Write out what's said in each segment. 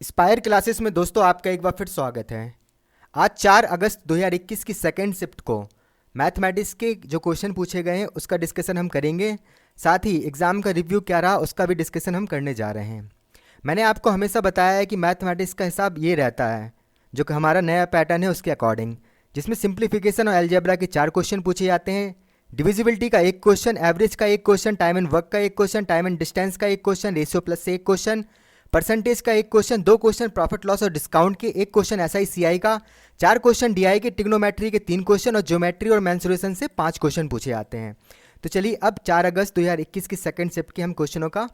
Spire classes में दोस्तों आपका एक बार फिर स्वागत है। आज 4 अगस्त 2021 की सेकेंड शिफ्ट को मैथमेटिक्स के जो क्वेश्चन पूछे गए हैं उसका डिस्कशन हम करेंगे। साथ ही एग्ज़ाम का रिव्यू क्या रहा उसका भी डिस्कशन हम करने जा रहे हैं। मैंने आपको हमेशा बताया है कि मैथमेटिक्स का हिसाब ये रहता है जो कि हमारा नया पैटर्न है उसके अकॉर्डिंग, जिसमें सिंप्लीफिकेशन और अलजेब्रा के 4 क्वेश्चन पूछे जाते हैं, डिविजिबिलिटी का एक क्वेश्चन, एवरेज का एक क्वेश्चन, टाइम एंड वर्क का एक क्वेश्चन, टाइम एंड डिस्टेंस का एक क्वेश्चन, रेशियो प्लस से एक क्वेश्चन, परसेंटेज का एक क्वेश्चन, 2 क्वेश्चन प्रॉफिट लॉस और डिस्काउंट के, एक क्वेश्चन एसआई सीआई का, 4 क्वेश्चन डीआई के, ट्रिग्नोमेट्री के 3 क्वेश्चन और ज्योमेट्री और मेंसुरेशन से 5 क्वेश्चन पूछे जाते हैं। तो चलिए अब 4 अगस्त 2021 की सेकंड शिफ्ट के हम क्वेश्चनों का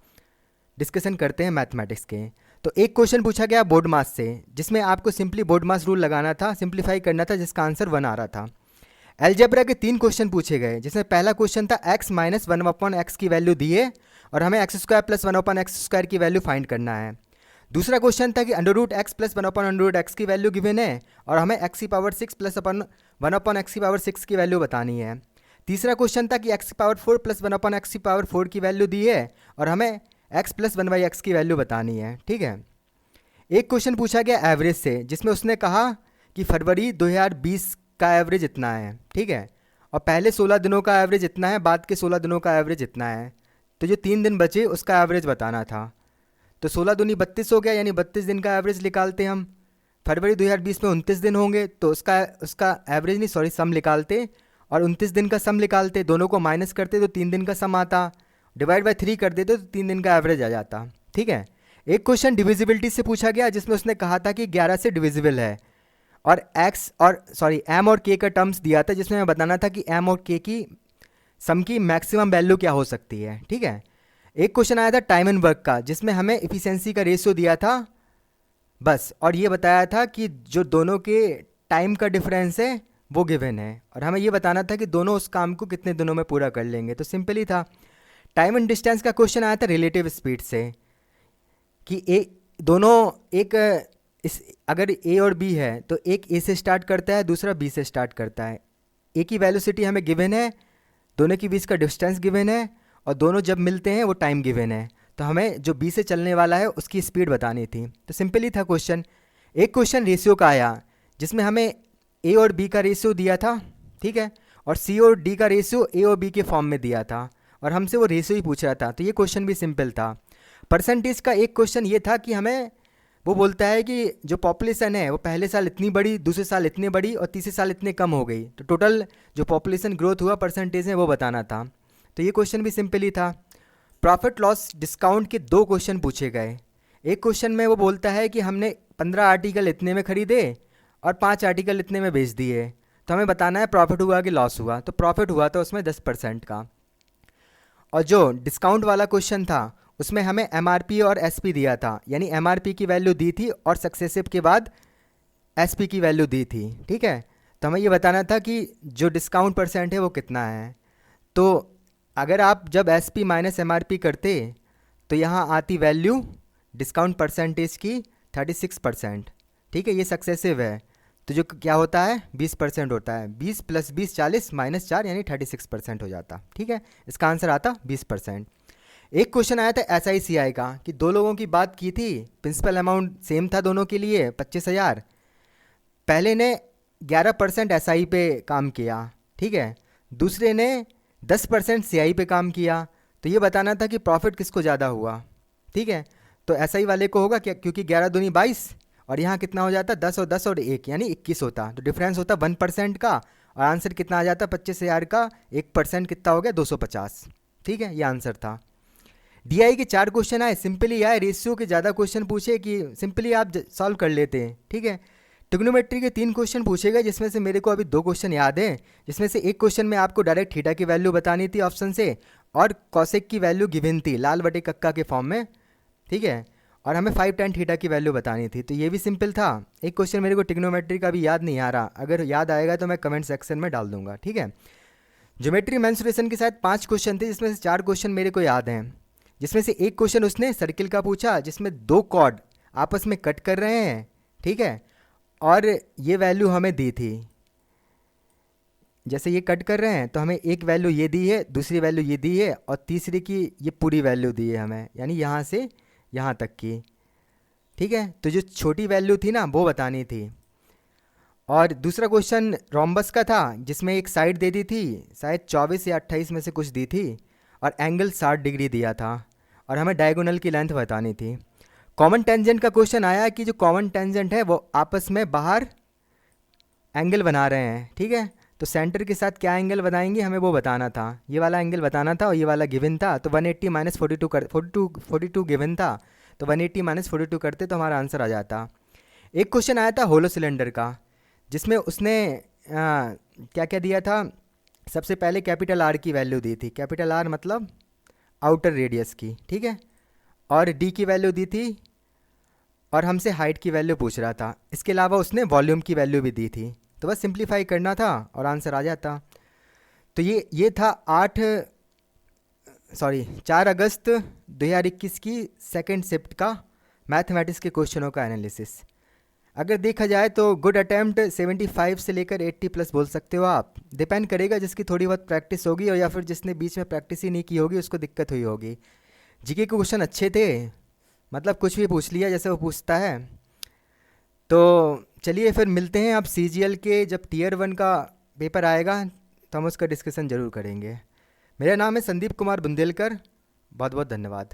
डिस्कशन करते हैं मैथमेटिक्स के। तो एक क्वेश्चन पूछा गया बोर्ड मास से, जिसमें आपको सिंपली बोर्ड मास रूल लगाना था, सिंप्लीफाई करना था, जिसका आंसर 1 आ रहा था। अलजेब्रा के 3 क्वेश्चन पूछे गए, जिसमें पहला क्वेश्चन था x माइनस 1/x की वैल्यू दी है और हमें एक्स स्क्वायर प्लस 1/x² की वैल्यू फाइंड करना है। दूसरा क्वेश्चन था कि √x प्लस 1/√x की वैल्यू गिवन है और हमें x�6 प्लस 1/x6 की वैल्यू बतानी है। तीसरा क्वेश्चन था कि x⁴ प्लस 1/x⁴ की वैल्यू दी है और हमें x प्लस 1/x की वैल्यू बतानी है। ठीक है। एक क्वेश्चन पूछा गया एवरेज से, जिसमें उसने कहा कि फरवरी 2020 का एवरेज इतना है। ठीक है। और पहले 16 दिनों का एवरेज इतना है, बाद के 16 दिनों का एवरेज इतना है। तो जो 3 दिन बचे उसका एवरेज बताना था। तो 16 दूनी 32 हो गया, यानी 32 दिन का एवरेज निकालते हम। फरवरी 2020 में 29 दिन होंगे तो उसका एवरेज नहीं, सॉरी, सम निकालते और 29 दिन का सम निकालते, दोनों को माइनस करते तो 3 दिन का सम आता, डिवाइड बाय 3 कर देते तो 3 दिन का एवरेज आ जाता। ठीक है। एक क्वेश्चन डिविजिबिलिटी से पूछा गया, जिसमें उसने कहा था कि 11 से डिविजिबल है और एम और के का टर्म्स दिया था, जिसमें हमें बताना था कि एम और के की सम की मैक्सिमम वैल्यू क्या हो सकती है। ठीक है। एक क्वेश्चन आया था टाइम एंड वर्क का, जिसमें हमें इफिशिएंसी का रेशियो दिया था बस, और ये बताया था कि जो दोनों के टाइम का डिफरेंस है वो गिवन है और हमें ये बताना था कि दोनों उस काम को कितने दिनों में पूरा कर लेंगे। तो सिंपल ही था। टाइम एंड डिस्टेंस का क्वेश्चन आया था रिलेटिव स्पीड से कि अगर ए और बी है तो एक ए से स्टार्ट करता है, दूसरा बी से स्टार्ट करता है। ए की वेलोसिटी हमें गिवन है, दोनों के बीच का डिस्टेंस गिवन है और दोनों जब मिलते हैं वो टाइम गिवन है। तो हमें जो बी से चलने वाला है उसकी स्पीड बतानी थी। तो सिंपल ही था क्वेश्चन। एक क्वेश्चन रेशियो का आया, जिसमें हमें ए और बी का रेशियो दिया था। ठीक है। और सी और डी का रेशियो ए और बी के फॉर्म में दिया था और हमसे वो रेशियो ही पूछ रहा था। तो ये क्वेश्चन भी सिंपल था। परसेंटेज का एक क्वेश्चन ये था कि हमें वो बोलता है कि जो पॉपुलेशन है वो पहले साल इतनी बड़ी, दूसरे साल इतनी बड़ी और तीसरे साल इतने कम हो गई, तो टोटल जो पॉपुलेशन ग्रोथ हुआ परसेंटेज है वो बताना था। तो ये क्वेश्चन भी सिंपल ही था। प्रॉफिट लॉस डिस्काउंट के 2 क्वेश्चन पूछे गए। एक क्वेश्चन में वो बोलता है कि हमने 15 आर्टिकल इतने में खरीदे और 5 आर्टिकल इतने में बेच दिए, तो हमें बताना है प्रॉफिट हुआ कि लॉस हुआ। तो प्रॉफिट हुआ तो उसमें 10% का। और जो डिस्काउंट वाला क्वेश्चन था उसमें हमें एमआरपी और एसपी दिया था, यानी एमआरपी की वैल्यू दी थी और सक्सेसिव के बाद एसपी की वैल्यू दी थी। ठीक है। तो हमें ये बताना था कि जो डिस्काउंट परसेंट है वो कितना है। तो अगर आप जब एसपी माइनस एमआरपी करते तो यहाँ आती वैल्यू डिस्काउंट परसेंटेज की 36%। ठीक है। ये सक्सेसिव है तो जो क्या होता है 20% होता है। 20 + 20 40 - 4 यानी 36% हो जाता। ठीक है। इसका आंसर आता 20%। एक क्वेश्चन आया था एसआई सीआई का कि 2 लोगों की बात की थी, प्रिंसिपल अमाउंट सेम था दोनों के लिए 25,000। पहले ने 11% एसआई पे काम किया। ठीक है। दूसरे ने 10% सीआई पे काम किया। तो ये बताना था कि प्रॉफिट किसको ज़्यादा हुआ। ठीक है। तो एसआई वाले को होगा क्या, क्योंकि 11 दूनी 22 और यहाँ कितना हो जाता 10 और 10 और 1 यानी 21 होता। तो डिफरेंस होता 1% का और आंसर कितना आ जाता 25,000 का 1% कितना हो गया 250। ठीक है। ये आंसर था। डीआई के 4 क्वेश्चन आए, सिंपली आए, रेशियो के ज़्यादा क्वेश्चन पूछे कि सिंपली आप सॉल्व कर लेते हैं। ठीक है। ट्रिग्नोमेट्री के 3 क्वेश्चन पूछे गए, जिसमें से मेरे को अभी 2 क्वेश्चन याद हैं, जिसमें से एक क्वेश्चन में आपको डायरेक्ट थीटा की वैल्यू बतानी थी ऑप्शन से और कॉसेक की वैल्यू गिवन थी लाल बटे कक्का के फॉर्म में। ठीक है। और हमें 5 tan थीटा की वैल्यू बतानी थी। तो ये भी सिंपल था। एक क्वेश्चन मेरे को ट्रिग्नोमेट्री का भी याद नहीं आ रहा, अगर याद आएगा तो मैं कमेंट सेक्शन में डाल दूंगा। ठीक है। ज्योमेट्री मेंसुरेशन के साथ 5 क्वेश्चन थे, जिसमें से 4 क्वेश्चन मेरे को याद हैं। जिसमें से एक क्वेश्चन उसने सर्किल का पूछा, जिसमें 2 कॉर्ड आपस में कट कर रहे हैं। ठीक है। और ये वैल्यू हमें दी थी, जैसे ये कट कर रहे हैं तो हमें एक वैल्यू ये दी है, दूसरी वैल्यू ये दी है और तीसरी की ये पूरी वैल्यू दी है हमें, यानी यहाँ से यहाँ तक की। ठीक है, तो जो छोटी वैल्यू थी ना वो बतानी थी। और दूसरा क्वेश्चन रोम्बस का था जिसमें एक साइड दे दी थी, शायद 24 या 28 में से कुछ दी थी, और एंगल 60 डिग्री दिया था, और हमें डायगोनल की लेंथ बतानी थी। कॉमन टेंजेंट का क्वेश्चन आया कि जो कॉमन टेंजेंट है वो आपस में बाहर एंगल बना रहे हैं, ठीक है, तो सेंटर के साथ क्या एंगल बनाएंगे हमें वो बताना था। ये वाला एंगल बताना था और ये वाला गिवन था, तो 180 माइनस 42 गिवन था, तो 180 माइनस 42 करते तो हमारा आंसर आ जाता। एक क्वेश्चन आया था होलो सिलेंडर का, जिसमें उसने क्या क्या दिया था। सबसे पहले कैपिटल आर की वैल्यू दी थी, कैपिटल आर मतलब आउटर रेडियस की, ठीक है, और डी की वैल्यू दी थी, और हमसे हाइट की वैल्यू पूछ रहा था। इसके अलावा उसने वॉल्यूम की वैल्यू भी दी थी, तो बस सिंप्लीफाई करना था और आंसर आ जाता। तो ये था 4 अगस्त 2021 की सेकंड शिफ्ट का मैथमेटिक्स के क्वेश्चनों का एनालिसिस। अगर देखा जाए तो गुड अटैम्प्ट 75 से लेकर 80 प्लस बोल सकते हो आप, डिपेंड करेगा जिसकी थोड़ी बहुत प्रैक्टिस होगी और या फिर जिसने बीच में प्रैक्टिस ही नहीं की होगी उसको दिक्कत हुई होगी। जीके के क्वेश्चन अच्छे थे, मतलब कुछ भी पूछ लिया जैसे वो पूछता है। तो चलिए फिर मिलते हैं, अब सीजीएल के जब टीयर 1 का पेपर आएगा तो हम उसका डिस्कशन ज़रूर करेंगे। मेरा नाम है संदीप कुमार बुंदेलकर, बहुत बहुत धन्यवाद।